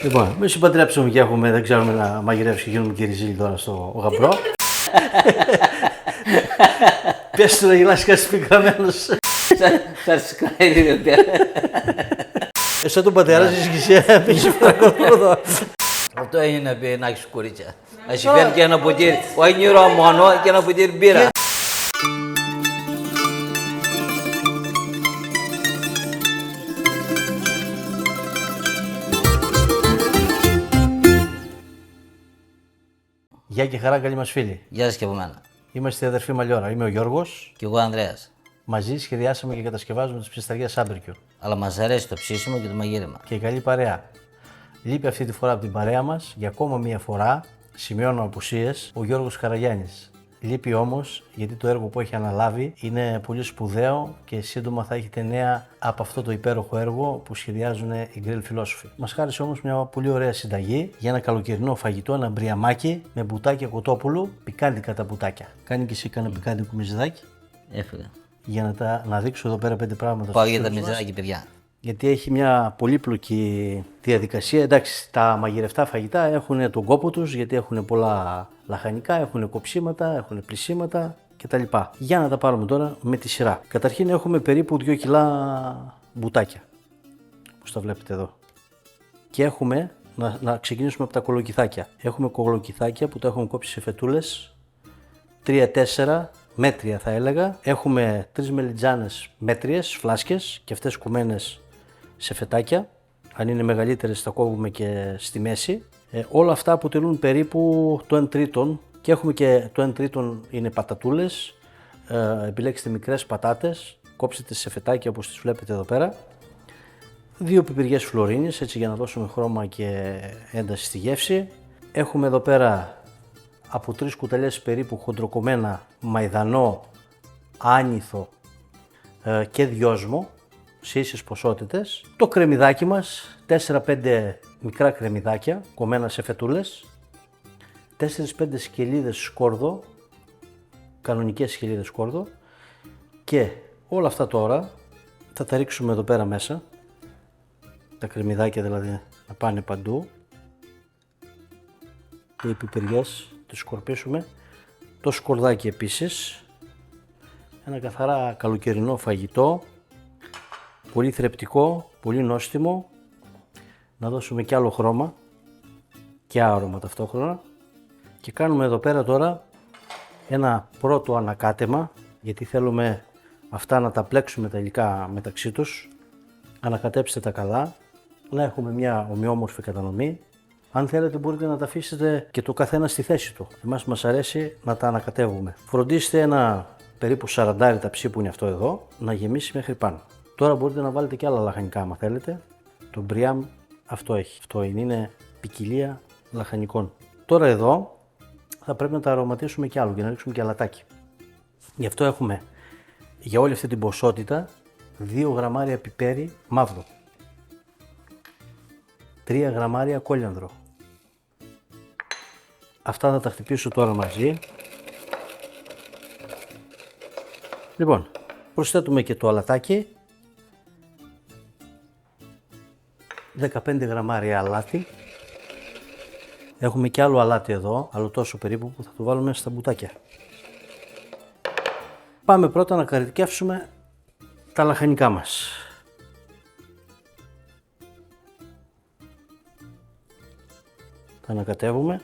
Λοιπόν, μην συμπαντρέψουμε και έχουμε, δεν ξέρουμε να μαγειρεύσει και γίνουμε και ριζίλι τώρα στο γαμπρό. Πες του να γελάσει κάτι πικραμένος. Subscribe. Εσύ τον πατέρα σου και πήγε φρακό. Αυτό είναι να πει να έχεις κορίτσια. Να σου φέρει και ένα ποτήρι, όχι νερό μόνο και ένα ποτήρι μπύρα. Γεια και χαρά, καλή μας φίλη. Γεια σας και από μένα. Είμαστε η αδερφή Μαλιόρα. Είμαι ο Γιώργος. Και εγώ Ανδρέας. Μαζί σχεδιάσαμε και κατασκευάζουμε τις ψισταριές Σάμπρικιου. Αλλά μας αρέσει το ψήσιμο και το μαγείρεμα. Και η καλή παρέα. Λείπει αυτή τη φορά από την παρέα μας για ακόμα μία φορά. Σημειώνω απουσίες ο Γιώργος Καραγιάννης. Λείπει όμως γιατί το έργο που έχει αναλάβει είναι πολύ σπουδαίο και σύντομα θα έχετε νέα από αυτό το υπέροχο έργο που σχεδιάζουν οι Grill Philosophy. Μας χάρισε όμως μια πολύ ωραία συνταγή για ένα καλοκαιρινό φαγητό, ένα μπριαμάκι με μπουτάκια κοτόπουλου, πικάντικα τα μπουτάκια. Κάνει και εσύ κανένα πικάντικο μυζεδάκι. Έφυγα. Για να δείξω εδώ πέρα 5 πράγματα. Πάω για τα μυζεράκια, παιδιά. Γιατί έχει μια πολύπλοκη διαδικασία. Εντάξει, τα μαγειρευτά φαγητά έχουν τον κόπο τους, γιατί έχουν πολλά λαχανικά, έχουν κοψίματα, έχουν πλυσίματα κτλ. Για να τα πάρουμε τώρα με τη σειρά. Καταρχήν έχουμε περίπου 2 κιλά μπουτάκια, όπως τα βλέπετε εδώ. Και έχουμε, να ξεκινήσουμε από τα κολοκυθάκια. Έχουμε κολοκυθάκια που τα έχουμε κόψει σε φετούλες, 3-4 μέτρια θα έλεγα. Έχουμε 3 μελιτζάνες μέτριες, φλάσκες και αυτές κουμένες σε φετάκια. Αν είναι μεγαλύτερες τα κόβουμε και στη μέση. Όλα αυτά αποτελούν περίπου το 1 τρίτον και έχουμε και το 1 τρίτον είναι πατατούλες. Επιλέξτε μικρές πατάτες, κόψτε σε φετάκια όπως τις βλέπετε εδώ πέρα. 2 πιπεριές φλωρίνης, έτσι για να δώσουμε χρώμα και ένταση στη γεύση. Έχουμε εδώ πέρα από 3 κουταλιές περίπου χοντροκομμένα μαϊδανό, άνηθο και δυόσμο σε ίσες ποσότητες. Το κρεμμυδάκι μας, 4-5 μικρά κρεμμυδάκια κομμένα σε φετούλες, 4-5 σκελίδες σκόρδο, κανονικές σκελίδες σκόρδο, και όλα αυτά τώρα θα τα ρίξουμε εδώ πέρα μέσα, τα κρεμμυδάκια δηλαδή να πάνε παντού και οι πιπεριές τις σκορπίσουμε, το σκορδάκι επίσης. Ένα καθαρά καλοκαιρινό φαγητό, πολύ θρεπτικό, πολύ νόστιμο, να δώσουμε και άλλο χρώμα και άρωμα ταυτόχρονα. Και κάνουμε εδώ πέρα τώρα ένα πρώτο ανακάτεμα, γιατί θέλουμε αυτά να τα πλέξουμε τα υλικά μεταξύ τους. Ανακατέψτε τα καλά, να έχουμε μια ομοιόμορφη κατανομή. Αν θέλετε μπορείτε να τα αφήσετε και το καθένα στη θέση του. Εμάς μας αρέσει να τα ανακατεύουμε. Φροντίστε ένα περίπου 40 ταψί που είναι αυτό εδώ να γεμίσει μέχρι πάνω. Τώρα μπορείτε να βάλετε και άλλα λαχανικά άμα θέλετε. Το μπριάμ αυτό έχει. Αυτό είναι ποικιλία λαχανικών. Τώρα εδώ θα πρέπει να τα αρωματίσουμε κι άλλο και να ρίξουμε και αλατάκι. Γι' αυτό έχουμε για όλη αυτή την ποσότητα 2 γραμμάρια πιπέρι μαύρο, 3 γραμμάρια κόλιανδρο. Αυτά θα τα χτυπήσω τώρα μαζί. Λοιπόν, προσθέτουμε και το αλατάκι, 15 γραμμάρια αλάτι. Έχουμε και άλλο αλάτι εδώ, άλλο τόσο περίπου, που θα το βάλουμε στα μπουτάκια. Πάμε πρώτα να καρυδικεύσουμε τα λαχανικά μας. Τα ανακατεύουμε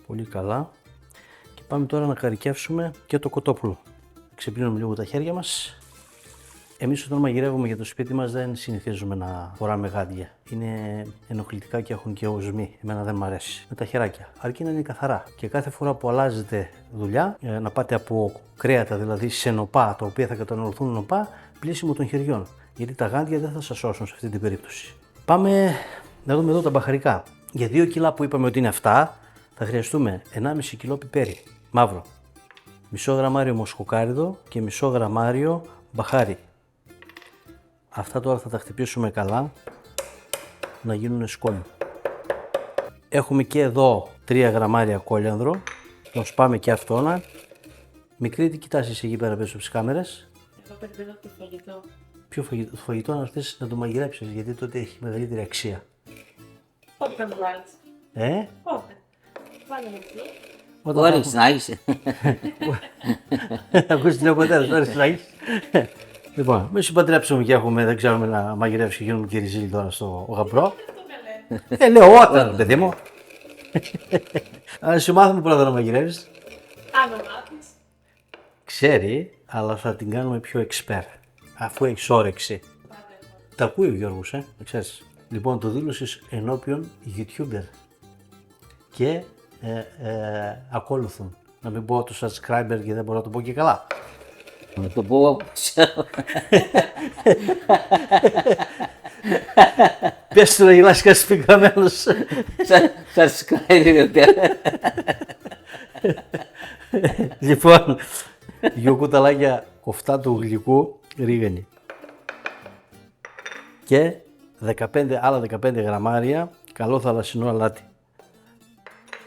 πολύ καλά και πάμε τώρα να καρυκεύσουμε και το κοτόπουλο. Ξεπλύνουμε λίγο τα χέρια μας. Εμείς όταν μαγειρεύουμε για το σπίτι μας δεν συνηθίζουμε να φοράμε γάντια. Είναι ενοχλητικά και έχουν και οσμή. Εμένα δεν μου αρέσει. Με τα χεράκια. Αρκεί να είναι καθαρά. Και κάθε φορά που αλλάζετε δουλειά, να πάτε από κρέατα, δηλαδή σε νοπά, τα οποία θα καταναλωθούν νοπά, πλύσιμο των χεριών. Γιατί τα γάντια δεν θα σας σώσουν σε αυτή την περίπτωση. Πάμε να δούμε εδώ τα μπαχαρικά. Για 2 κιλά που είπαμε ότι είναι αυτά, θα χρειαστούμε 1,5 κιλό πιπέρι μαύρο, μισό γραμμάριο μοσχοκάριδο και μισό γραμμάριο μπαχάρι. Αυτά τώρα θα τα χτυπήσουμε καλά να γίνουν σκόνη. Έχουμε και εδώ 3 γραμμάρια κόλιανδρο, το σπάμε και αυτό. Μικρή, τι κοιτάς εσύ εκεί πέρα πίσω από τις κάμερες? Εγώ περιμένω το φαγητό. Το φαγητό να έρθεις να το μαγειρέψεις, γιατί τότε έχει μεγαλύτερη αξία. Πότε θα μου βάλεις. Πότε. Βάλε με τι. Μπορείς να έχεις. Ακούσεις τι λέω πατέρα, μπορείς να έχεις. Λοιπόν, μη συμπαντρέψουμε και έχουμε, δεν ξέρουμε να μαγειρεύσει και γίνουμε και ριζίλι τώρα στο γαμπρό. Λέω όταν, παιδί μου. Αν σου μάθουμε πρώτα να μαγειρεύεις. Αν με μάθεις. Ξέρει, αλλά θα την κάνουμε πιο expert. Αφού έχεις όρεξη. Τα ακούει ο Γιώργος, ξέρεις. Λοιπόν, το δήλωσες ενώπιον YouTuber. Και ακόλουθουν. Να μην πω το subscriber και δεν μπορώ να το πω και καλά. Να το πω. Πες του να γελάς κάτι σπιγραμένος. Subscribe. Λοιπόν, δυο κουταλάκια κοφτά του γλυκού ρίγανη. Και άλλα 15 γραμμάρια καλό θαλασσινό αλάτι.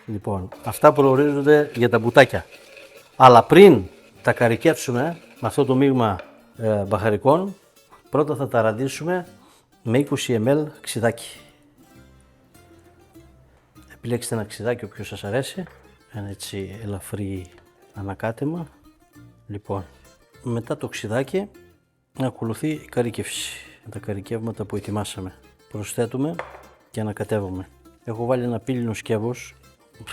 Λοιπόν, αυτά προορίζονται για τα μπουτάκια. Αλλά πριν τα καρικεύσουμε με αυτό το μείγμα μπαχαρικών, πρώτα θα τα ραντίσουμε με 20 ml ξιδάκι. Επιλέξτε ένα ξιδάκι όποιο σας αρέσει, ένα έτσι ελαφρύ ανακάτεμα. Λοιπόν, μετά το ξιδάκι ακολουθεί η καρίκευση. Τα καρικεύματα που ετοιμάσαμε. Προσθέτουμε και ανακατεύουμε. Έχω βάλει ένα πύλινο σκεύος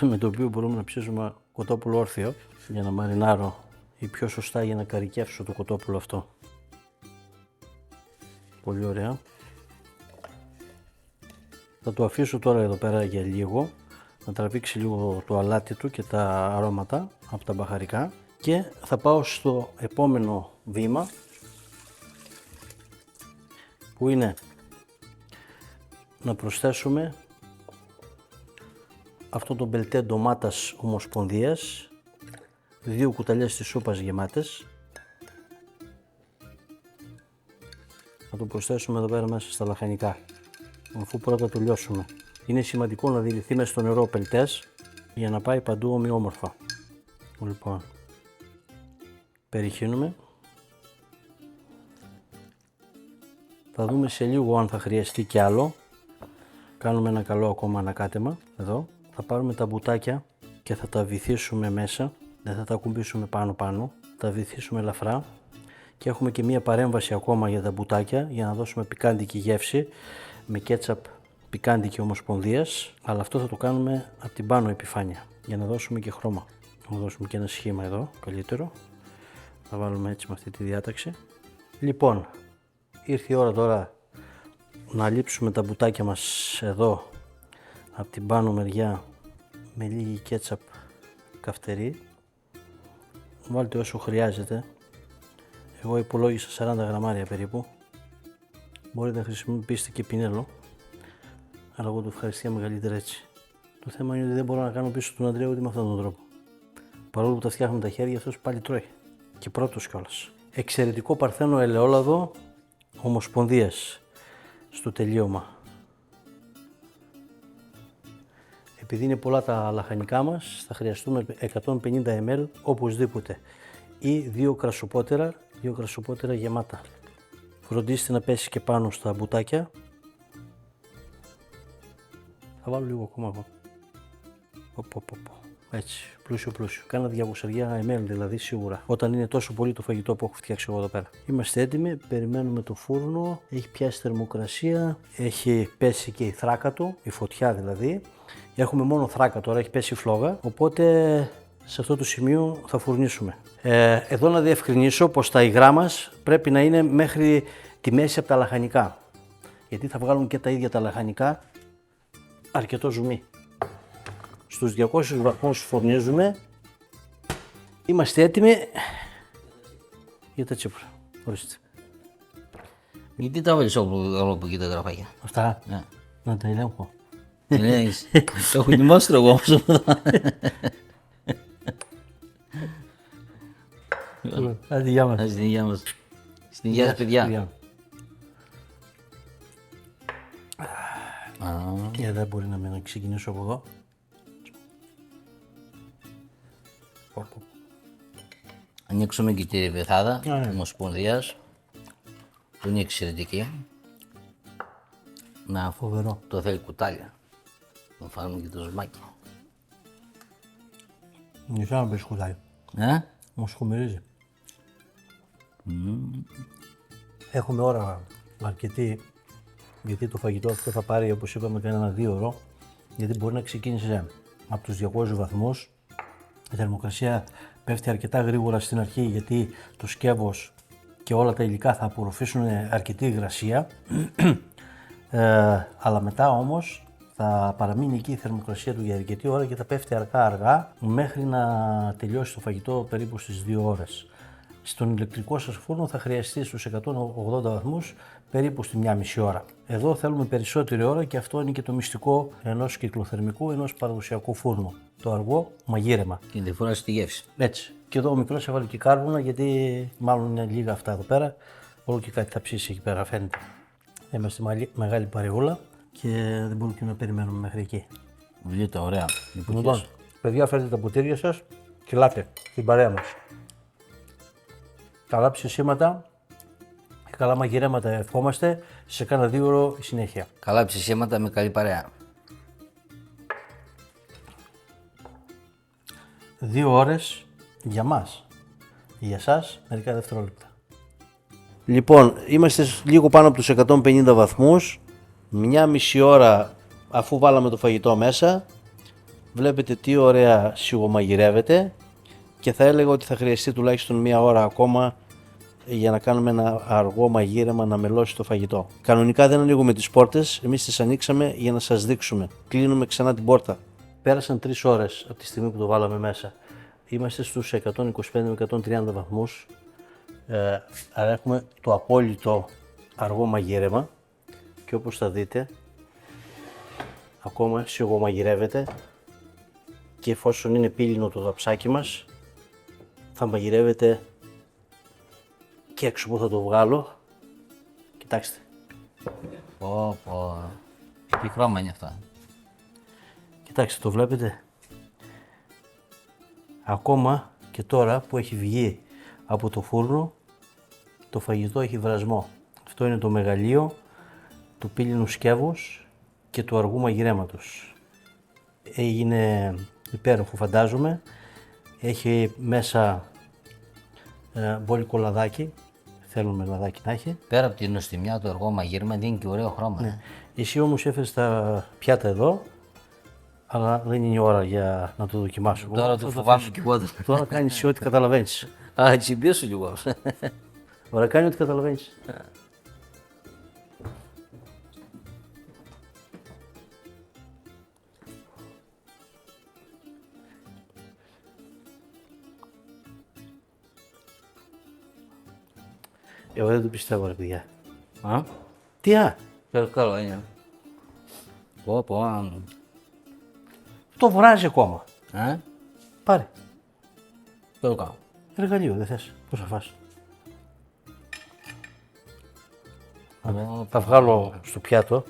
με το οποίο μπορούμε να ψήσουμε κοτόπουλο όρθιο για να μαρινάρω ή πιο σωστά για να καρικεύσω το κοτόπουλο αυτό. Πολύ ωραία. Θα το αφήσω τώρα εδώ πέρα για λίγο να τραβήξει λίγο το αλάτι του και τα αρώματα από τα μπαχαρικά και θα πάω στο επόμενο βήμα που είναι να προσθέσουμε αυτό το μπελτέ ντομάτας ομοσπονδίας, 2 κουταλιές της σούπας γεμάτες. Θα το προσθέσουμε εδώ πέρα μέσα στα λαχανικά, αφού πρώτα το λιώσουμε. Είναι σημαντικό να διλυθεί μέσα στο νερό ο πελτές για να πάει παντού ομοιόμορφα. Λοιπόν, περιχύνουμε. Θα δούμε σε λίγο αν θα χρειαστεί κι άλλο. Κάνουμε ένα καλό ακόμα ανακάτεμα εδώ. Θα πάρουμε τα μπουτάκια και θα τα βυθίσουμε μέσα. Δεν θα τα κουμπίσουμε πάνω. Τα βυθίσουμε ελαφρά. Και έχουμε και μία παρέμβαση ακόμα για τα μπουτάκια για να δώσουμε πικάντικη γεύση με κέτσαπ πικάντικη ομοσπονδίας. Αλλά αυτό θα το κάνουμε από την πάνω επιφάνεια για να δώσουμε και χρώμα. Να δώσουμε και ένα σχήμα εδώ καλύτερο. Θα βάλουμε έτσι με αυτή τη διάταξη. Λοιπόν, ήρθε η ώρα τώρα να λείψουμε τα μπουτάκια μας εδώ από την πάνω μεριά με λίγη κέτσαπ καυτερή. Βάλτε όσο χρειάζεται. Εγώ υπολόγισα 40 γραμμάρια περίπου. Μπορείτε να χρησιμοποιήσετε και πινέλο, αλλά εγώ το ευχαριστία μεγαλύτερα έτσι. Το θέμα είναι ότι δεν μπορώ να κάνω πίσω τον Αντρέα ούτε με αυτόν τον τρόπο. Παρόλο που τα φτιάχνουμε τα χέρια, αυτός πάλι τρώει. Και πρώτος κιόλας. Εξαιρετικό παρθένο ελαιόλαδο ομοσπονδίας στο τελείωμα. Επειδή είναι πολλά τα λαχανικά μας, θα χρειαστούμε 150 ml οπωσδήποτε ή 2 κρασοπότερα γεμάτα. Φροντίστε να πέσει και πάνω στα μπουτάκια. Θα βάλω λίγο ακόμα εγώ. Έτσι, πλούσιο. Κάνα 200 ml δηλαδή σίγουρα. Όταν είναι τόσο πολύ το φαγητό που έχω φτιάξει εγώ εδώ πέρα. Είμαστε έτοιμοι, περιμένουμε το φούρνο. Έχει πιάσει θερμοκρασία. Έχει πέσει και η θράκα του, η φωτιά δηλαδή. Έχουμε μόνο θράκα τώρα, έχει πέσει η φλόγα. Οπότε σε αυτό το σημείο θα φουρνίσουμε. Εδώ να διευκρινίσω πως τα υγρά μας πρέπει να είναι μέχρι τη μέση από τα λαχανικά. Γιατί θα βγάλουν και τα ίδια τα λαχανικά αρκετό ζουμί. Στους 200 βαθμούς φουρνίζουμε. Είμαστε έτοιμοι για τα τσίπουρα. Ορίστε. Γιατί τα βάλεις όλο από εκεί τα γραφάκια. Αυτά. Ναι. Να τα ελέγχω. Ελέγχεις. Το έχω ετοιμάσει εγώ όμως. Άντε, γεια μας. Στην υγεία μας. Στην υγεία σας παιδιά. Δεν μπορεί να ξεκινήσω από εδώ. Ανοίξουμε και τη βεθάδα ομοσπονδίας. που είναι εξαιρετική. Να Φοβερό. το θέλει κουτάλια. Να φάμε και το ζουμάκι. Νησιά να πεις κουτάλι. Μου σχομυρίζει. Έχουμε ώρα αρκετή, γιατί το φαγητό αυτό θα πάρει, όπως είπαμε, κανένα 2 ώρο, γιατί μπορεί να ξεκίνησε από τους 200 βαθμούς. Η θερμοκρασία πέφτει αρκετά γρήγορα στην αρχή, γιατί το σκεύος και όλα τα υλικά θα απορροφήσουν αρκετή υγρασία, αλλά μετά όμως θα παραμείνει εκεί η θερμοκρασία του για αρκετή ώρα και θα πέφτει αργά μέχρι να τελειώσει το φαγητό περίπου στις 2 ώρες. Στον ηλεκτρικό σας φούρνο θα χρειαστεί στους 180 βαθμούς περίπου στη 1,5 ώρα. Εδώ θέλουμε περισσότερη ώρα και αυτό είναι και το μυστικό ενός κυκλοθερμικού, ενός παραδοσιακού φούρνου. Το αργό μαγείρεμα. Και τη φορά στη γεύση. Έτσι. Και εδώ ο μικρός έβαλε και κάρβουνα, γιατί μάλλον είναι λίγα αυτά εδώ πέρα. Όλο και κάτι θα ψήσει εκεί πέρα, φαίνεται. Είμαστε μεγάλη παρεούλα και δεν μπορούμε και να περιμένουμε μέχρι εκεί. Βγείτε ωραία. Λοιπόν, παιδιά, φέρετε τα ποτήρια σας και λάτε την παρέα μας. Καλά ψησίματα και καλά μαγειρέματα ευχόμαστε σε κάνα 2 ώρο η συνέχεια. Καλά ψησίματα με καλή παρέα. 2 ώρες για μας. Για σας μερικά δευτερόλεπτα. Λοιπόν, είμαστε λίγο πάνω από τους 150 βαθμούς. 1,5 ώρα αφού βάλαμε το φαγητό μέσα. Βλέπετε τι ωραία σιγομαγειρεύεται και θα έλεγα ότι θα χρειαστεί τουλάχιστον 1 ώρα ακόμα για να κάνουμε ένα αργό μαγείρεμα να μελώσει το φαγητό. Κανονικά δεν ανοίγουμε τις πόρτες, εμείς τις ανοίξαμε για να σας δείξουμε. Κλείνουμε ξανά την πόρτα. Πέρασαν 3 ώρες από τη στιγμή που το βάλαμε μέσα. Είμαστε στους 125 με 130 βαθμούς, άρα έχουμε το απόλυτο αργό μαγείρεμα και όπως θα δείτε ακόμα σιγομαγειρεύεται και εφόσον είναι πύλινο το δαψάκι μας θα μαγειρεύεται και έξω που θα το βγάλω. Κοιτάξτε. Πω. Τι χρώμα είναι αυτά. Κοιτάξτε, το βλέπετε. Ακόμα και τώρα που έχει βγει από το φούρνο το φαγητό έχει βρασμό. Αυτό είναι το μεγαλείο του πύλινου σκεύους και του αργού μαγειρέματος. Έγινε υπέροχο, φαντάζομαι. Έχει μέσα μπόλικο λαδάκι. Θέλουμε λαδάκι να έχει. Πέρα από την νοστιμιά, το αργό μαγείρεμα δίνει και ωραίο χρώμα. Ναι. Εσύ όμως έφερες τα πιάτα εδώ, αλλά δεν είναι η ώρα για να το δοκιμάσω. Τώρα το φοβάμαι κι εγώ. Τώρα κάνεις ό,τι καταλαβαίνεις. Α, τσιμπήσου λίγο. Ωραία, κάνει ό,τι καταλαβαίνεις. Εγώ δεν το πιστεύω, ρε παιδιά. Α, Τι καλό είναι. Πω. το βράζει ακόμα. Πάρε. Το κάνω. Εργαλείο, δεν θες. Πώς θα φας. Θα βγάλω στο πιάτο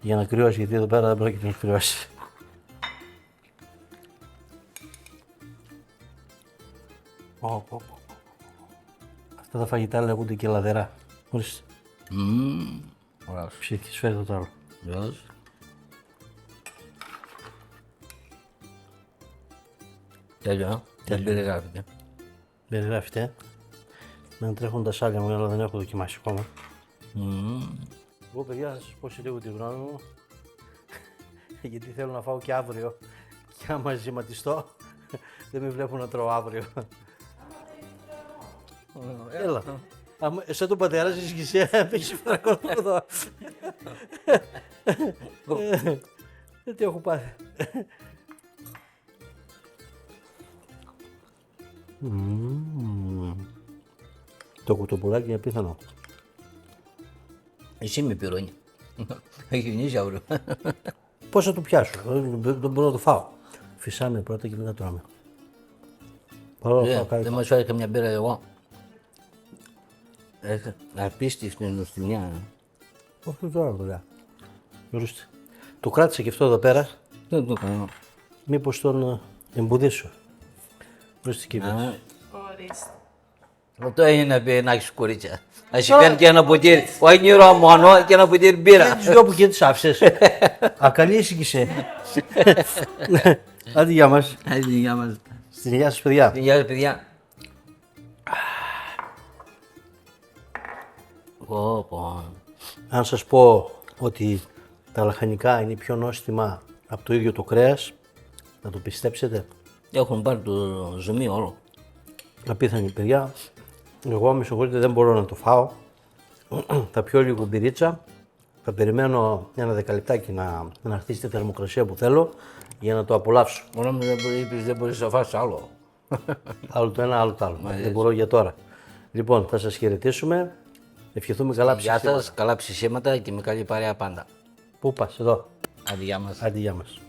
για να κρυώσει, γιατί εδώ πέρα δεν πρόκειται να κρυώσει. Αυτά τα φαγητά λέγονται και λαδερά. Ορίστε. Ωραίος. Ψήφι, φέρε το άλλο. Ωραίος. Τέλειο. Δεν περιγράφεται. Περιγράφεται. Να τρέχουν τα σάλια μου, αλλά δεν έχω δοκιμάσει ακόμα. Εγώ, παιδιά, θα σας πω σε λίγο τη γνώμη μου, γιατί θέλω να φάω και αύριο και άμα ζηματιστώ δεν με βλέπουν να τρώω αύριο. Έλα. Σαν τον πατέρα σας και εσύ έχεις φρακωθεί εδώ. Τι έχω πάθει. Το κουτοπουλάκι είναι απίθανο. Εσύ με πυρώνει. Θα γεννήσει αύριο. Πώς θα το πιάσω, δεν μπορώ να το φάω. Φυσάμε πρώτα και μετά τρώμε. Δεν μας φέρει καμιά μπύρα εγώ. Απίστευτη νοστιμιά. Όχι τώρα, παιδιά. Ορίστε. Το κράτησα και αυτό εδώ πέρα. Δεν το κάνω. Μήπως τον εμποδίσω. Ορίστε, κύριε. Ορίστε. Αυτό είναι να πει να έχεις κορίτσια. Να σου φέρνει και ένα ποτήρι, όχι νερό μόνο και ένα ποτήρι μπύρα. Τις δυο που και τις άφησες. Ακαλή ήσυχησε. Άντε γεια μας. Άντε, γεια μας. Στην υγεία σας παιδιά. Γεια σας, παιδιά. Αν σας πω ότι τα λαχανικά είναι πιο νόστιμα από το ίδιο το κρέας, θα το πιστέψετε. Έχουν πάρει το ζουμί όλο. Απίθανη παιδιά. Εγώ με συγχωρείτε δεν μπορώ να το φάω. Θα πιω λίγο μπυρίτσα. Θα περιμένω ένα δεκαλεπτάκι να χτίσει τη θερμοκρασία που θέλω για να το απολαύσω. Μόνο μου δεν μπορείς να φας άλλο. Άλλο το ένα, άλλο το άλλο. Δεν μπορώ για τώρα. Λοιπόν, θα σας χαιρετήσουμε. Ευχηθούμε καλά Γεια ψυχήματα. σας, καλά ψησίματα και με καλή παρέα πάντα. Πού πας, εδώ. Άντε, γεια μας. Άντε, γεια μας.